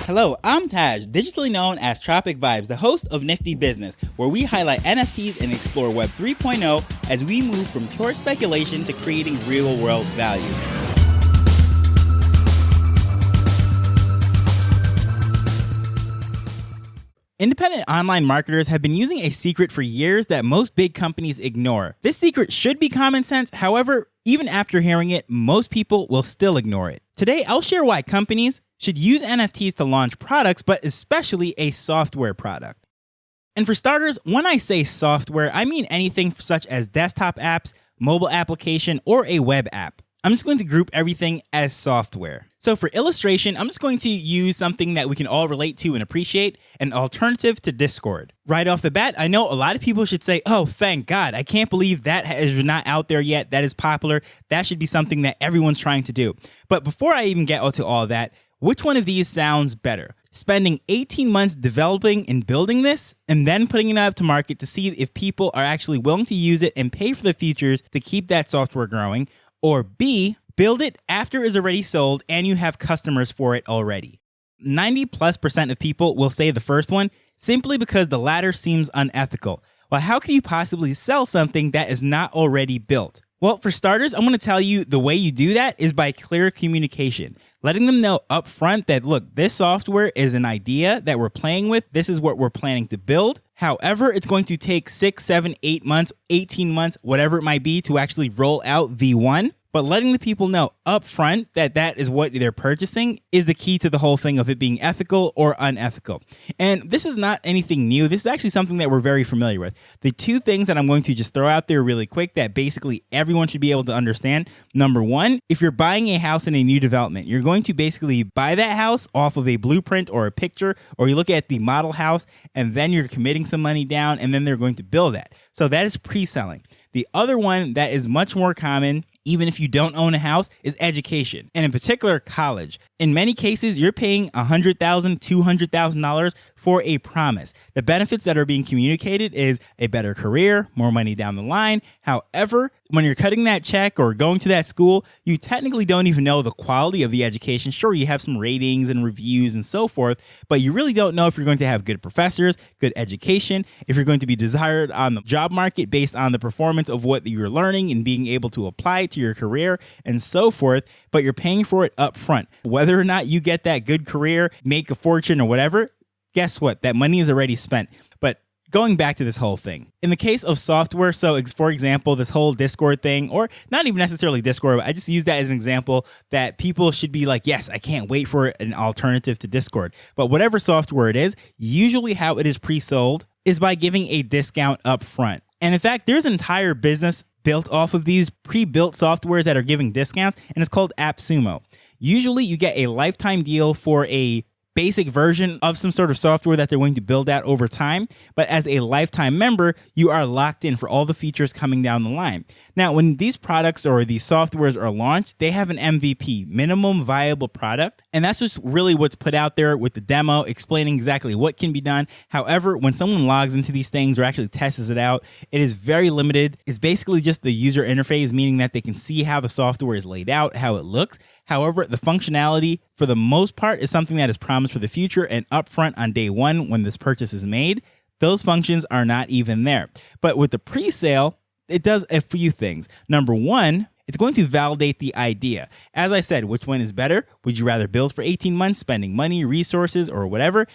Hello, I'm Taj, digitally known as Tropic Vibes, the host of Nifty Business, where we highlight NFTs and explore Web 3.0 as we move from pure speculation to creating real-world value. Independent online marketers have been using a secret for years that most big companies ignore. This secret should be common sense, however, even after hearing it, most people will still ignore it. Today, I'll share why companies should use NFTs to launch products, but especially a software product. And for starters, when I say software, I mean anything such as desktop apps, mobile application, or a web app. I'm just going to group everything as software. So for illustration, I'm just going to use something that we can all relate to and appreciate, an alternative to Discord. Right off the bat, I know a lot of people should say, oh, thank God, I can't believe that is not out there yet, that is popular, that should be something that everyone's trying to do. But before I even get to all that, which one of these sounds better? Spending 18 months developing and building this, and then putting it out to market to see if people are actually willing to use it and pay for the features to keep that software growing, or B, build it after it's already sold and you have customers for it already. 90+% of people will say the first one simply because the latter seems unethical. Well, how can you possibly sell something that is not already built? Well, for starters, I'm going to tell you the way you do that is by clear communication. Letting them know up front that, look, this software is an idea that we're playing with. This is what we're planning to build. However, it's going to take 6, 7, 8 months, 18 months, whatever it might be to actually roll out V1. But letting the people know up front that that is what they're purchasing is the key to the whole thing of it being ethical or unethical. And this is not anything new. This is actually something that we're very familiar with. The two things that I'm going to just throw out there really quick that basically everyone should be able to understand. Number one, if you're buying a house in a new development, you're going to basically buy that house off of a blueprint or a picture, or you look at the model house and then you're committing some money down and then they're going to build that. So that is pre-selling. The other one that is much more common, even if you don't own a house, is education, and in particular, college. In many cases, you're paying $100,000, $200,000 for a promise. The benefits that are being communicated is a better career, more money down the line. However, when you're cutting that check or going to that school, you technically don't even know the quality of the education. Sure, you have some ratings and reviews and so forth, but you really don't know if you're going to have good professors, good education, if you're going to be desired on the job market based on the performance of what you're learning and being able to apply to your career and so forth, but you're paying for it up front. Whether or not you get that good career, make a fortune or whatever, guess what? That money is already spent. But going back to this whole thing, in the case of software, so for example, this whole Discord thing, or not even necessarily Discord, but I just use that as an example that people should be like, yes, I can't wait for an alternative to Discord. But whatever software it is, usually how it is pre-sold is by giving a discount up front. And in fact, there's an entire business built off of these pre-built softwares that are giving discounts, and it's called AppSumo. Usually you get a lifetime deal for a basic version of some sort of software that they're going to build out over time. But as a lifetime member, you are locked in for all the features coming down the line. Now, when these products or these softwares are launched, they have an MVP, minimum viable product. And that's just really what's put out there with the demo, explaining exactly what can be done. However, when someone logs into these things or actually tests it out, it is very limited. It's basically just the user interface, meaning that they can see how the software is laid out, how it looks. However, the functionality, for the most part, is something that is promised for the future and upfront on day one when this purchase is made. Those functions are not even there. But with the pre-sale, it does a few things. Number one, it's going to validate the idea. As I said, which one is better? Would you rather build for 18 months, spending money, resources, or whatever,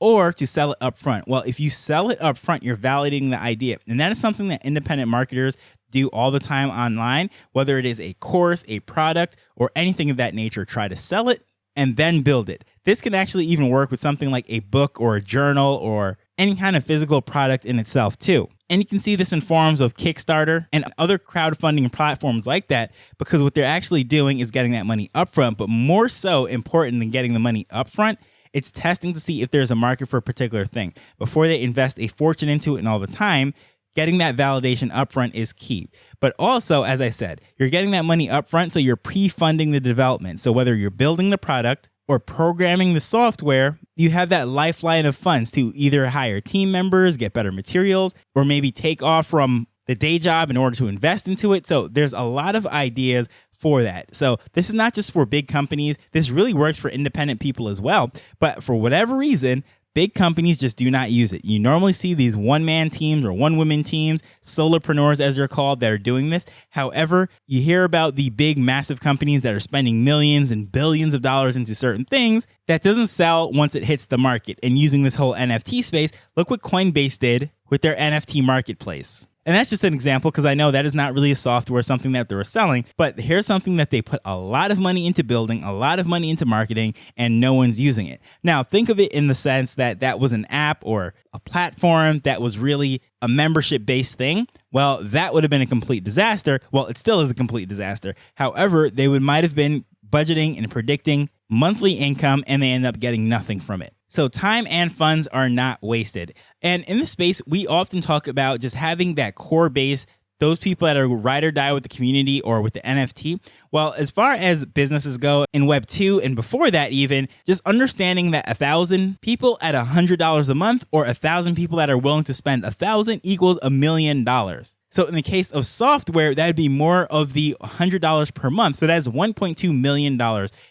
or to sell it up front? Well, if you sell it up front, you're validating the idea. And that is something that independent marketers do all the time online, whether it is a course, a product, or anything of that nature. Try to sell it and then build it. This can actually even work with something like a book or a journal or any kind of physical product in itself too. And you can see this in forms of Kickstarter and other crowdfunding platforms like that, because what they're actually doing is getting that money upfront, but more so important than getting the money upfront, it's testing to see if there's a market for a particular thing. Before they invest a fortune into it and all the time, getting that validation upfront is key. But also, as I said, you're getting that money upfront, so you're pre-funding the development. So whether you're building the product or programming the software, you have that lifeline of funds to either hire team members, get better materials, or maybe take off from the day job in order to invest into it. So there's a lot of ideas for that. So this is not just for big companies. This really works for independent people as well. But for whatever reason, big companies just do not use it. You normally see these one-man teams or one-woman teams, solopreneurs as they're called, that are doing this. However, you hear about the big, massive companies that are spending millions and billions of dollars into certain things that doesn't sell once it hits the market. And using this whole NFT space, look what Coinbase did with their NFT marketplace. And that's just an example because I know that is not really a software, something that they were selling, but here's something that they put a lot of money into building, a lot of money into marketing, and no one's using it. Now, think of it in the sense that that was an app or a platform that was really a membership-based thing. Well, that would have been a complete disaster. Well, it still is a complete disaster. However, they might have been budgeting and predicting monthly income, and they end up getting nothing from it. So time and funds are not wasted. And in this space, we often talk about just having that core base, those people that are ride or die with the community or with the NFT. Well, as far as businesses go in Web 2 and before that even, just understanding that 1,000 people at $100 a month or 1,000 people that are willing to spend 1,000 equals $1 million. So in the case of software, that would be more of the $100 per month. So that's $1.2 million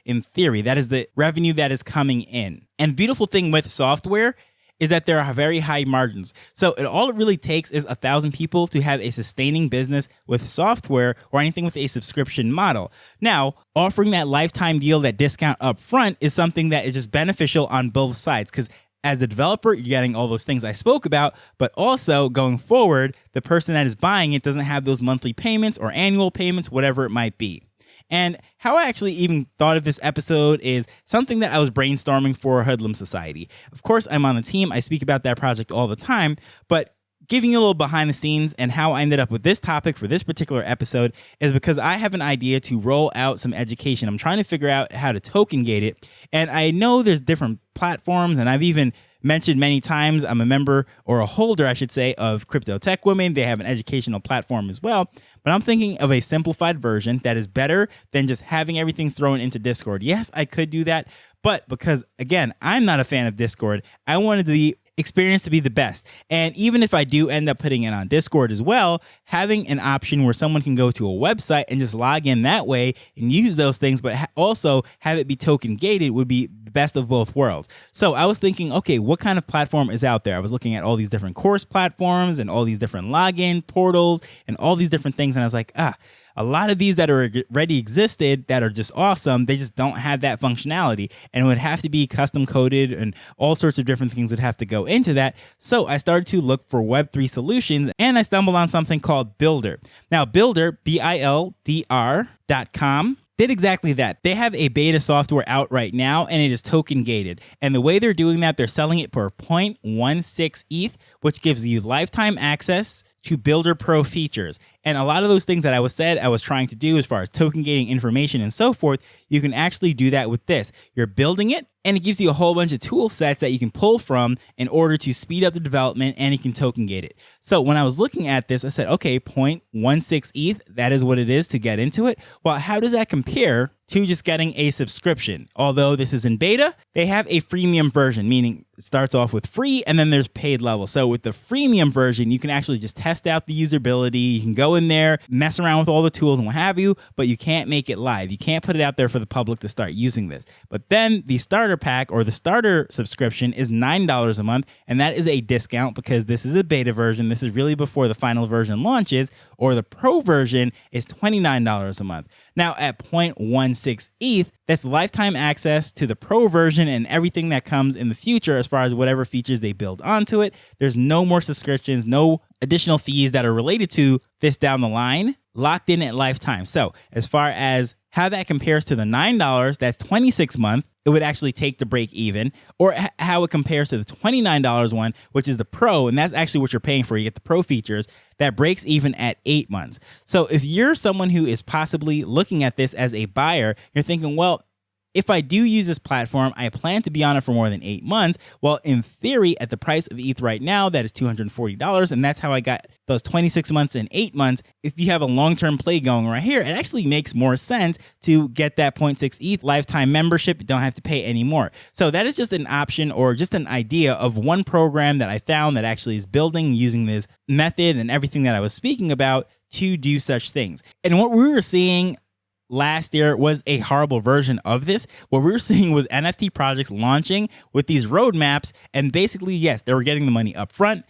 in theory. That is the revenue that is coming in. And beautiful thing with software is that there are very high margins. So all it really takes is 1,000 people to have a sustaining business with software or anything with a subscription model. Now, offering that lifetime deal, that discount up front, is something that is just beneficial on both sides because as the developer, you're getting all those things I spoke about, but also going forward, the person that is buying it doesn't have those monthly payments or annual payments, whatever it might be. And how I actually even thought of this episode is something that I was brainstorming for Hoodlum Society. Of course, I'm on the team. I speak about that project all the time, but giving you a little behind the scenes and how I ended up with this topic for this particular episode is because I have an idea to roll out some education. I'm trying to figure out how to token gate it. And I know there's different platforms, and I've even mentioned many times I'm a member, or a holder, I should say, of Crypto Tech Women. They have an educational platform as well. But I'm thinking of a simplified version that is better than just having everything thrown into Discord. Yes, I could do that. But because, again, I'm not a fan of Discord, I wanted the experience to be the best. And even if I do end up putting it on Discord as well, having an option where someone can go to a website and just log in that way and use those things, but also have it be token gated would be the best of both worlds. So I was thinking, okay, what kind of platform is out there? I was looking at all these different course platforms and all these different login portals and all these different things. And I was like, a lot of these that already existed that are just awesome, they just don't have that functionality, and it would have to be custom coded and all sorts of different things would have to go into that. So I started to look for Web3 solutions, and I stumbled on something called Builder. Now, Builder, BILDR.com, did exactly that. They have a beta software out right now, and it is token gated. And the way they're doing that, they're selling it for 0.16 ETH, which gives you lifetime access to Builder Pro features. And a lot of those things that I was trying to do as far as token gating information and so forth, you can actually do that with this. You're building it, and it gives you a whole bunch of tool sets that you can pull from in order to speed up the development, and you can token gate it. So when I was looking at this, I said, okay, 0.16 ETH, that is what it is to get into it. Well, how does that compare to just getting a subscription? Although this is in beta, they have a freemium version, meaning it starts off with free and then there's paid level. So with the freemium version, you can actually just test out the usability. You can go in there, mess around with all the tools and what have you, but you can't make it live. You can't put it out there for the public to start using this. But then the starter pack or the starter subscription is $9 a month, and that is a discount because this is a beta version. This is really before the final version launches, or the pro version is $29 a month. Now at 0.16 ETH, that's lifetime access to the pro version and everything that comes in the future as far as whatever features they build onto it. There's no more subscriptions, no additional fees that are related to this down the line, locked in at lifetime. So as far as how that compares to the $9, that's 26 month, it would actually take to break even, or how it compares to the $29 one, which is the pro, and that's actually what you're paying for. You get the pro features that breaks even at 8 months. So if you're someone who is possibly looking at this as a buyer, you're thinking, well, if I do use this platform, I plan to be on it for more than 8 months. Well, in theory, at the price of ETH right now, that is $240. And that's how I got those 26 months and 8 months. If you have a long-term play going right here, it actually makes more sense to get that 0.6 ETH lifetime membership. You don't have to pay any more. So that is just an option or just an idea of one program that I found that actually is building using this method and everything that I was speaking about to do such things. And what we were seeing last year was a horrible version of this. What we were seeing was NFT projects launching with these roadmaps, and basically, yes, they were getting the money up front.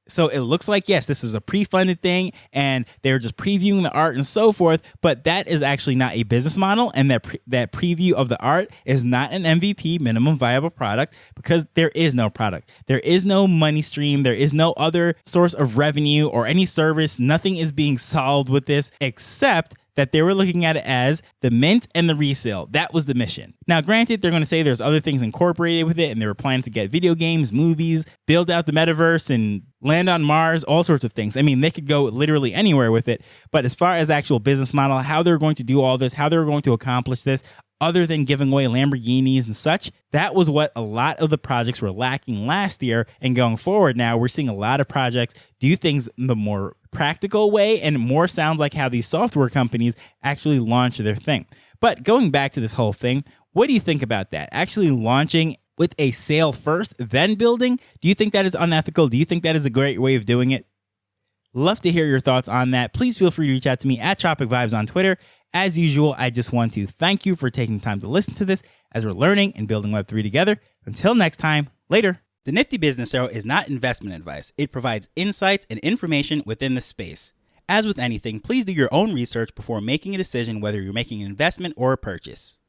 So it looks like, yes, this is a pre-funded thing and they're just previewing the art and so forth, but that is actually not a business model, and that preview of the art is not an MVP, minimum viable product, because there is no product. There is no money stream. There is no other source of revenue or any service. Nothing is being solved with this except that they were looking at it as the mint and the resale. That was the mission. Now, granted, they're going to say there's other things incorporated with it, and they were planning to get video games, movies, build out the metaverse, and land on Mars, all sorts of things. I mean, they could go literally anywhere with it. But as far as the actual business model, how they're going to do all this, how they're going to accomplish this, other than giving away Lamborghinis and such, that was what a lot of the projects were lacking last year. And going forward now, we're seeing a lot of projects do things the more practical way, and more sounds like how these software companies actually launch their thing. But going back to this whole thing, what do you think about that? Actually launching with a sale first, then building? Do you think that is unethical? Do you think that is a great way of doing it? Love to hear your thoughts on that. Please feel free to reach out to me at Tropic Vibes on Twitter. As usual, I just want to thank you for taking time to listen to this as we're learning and building Web3 together. Until next time, later. The Nifty Business Arrow is not investment advice. It provides insights and information within the space. As with anything, please do your own research before making a decision whether you're making an investment or a purchase.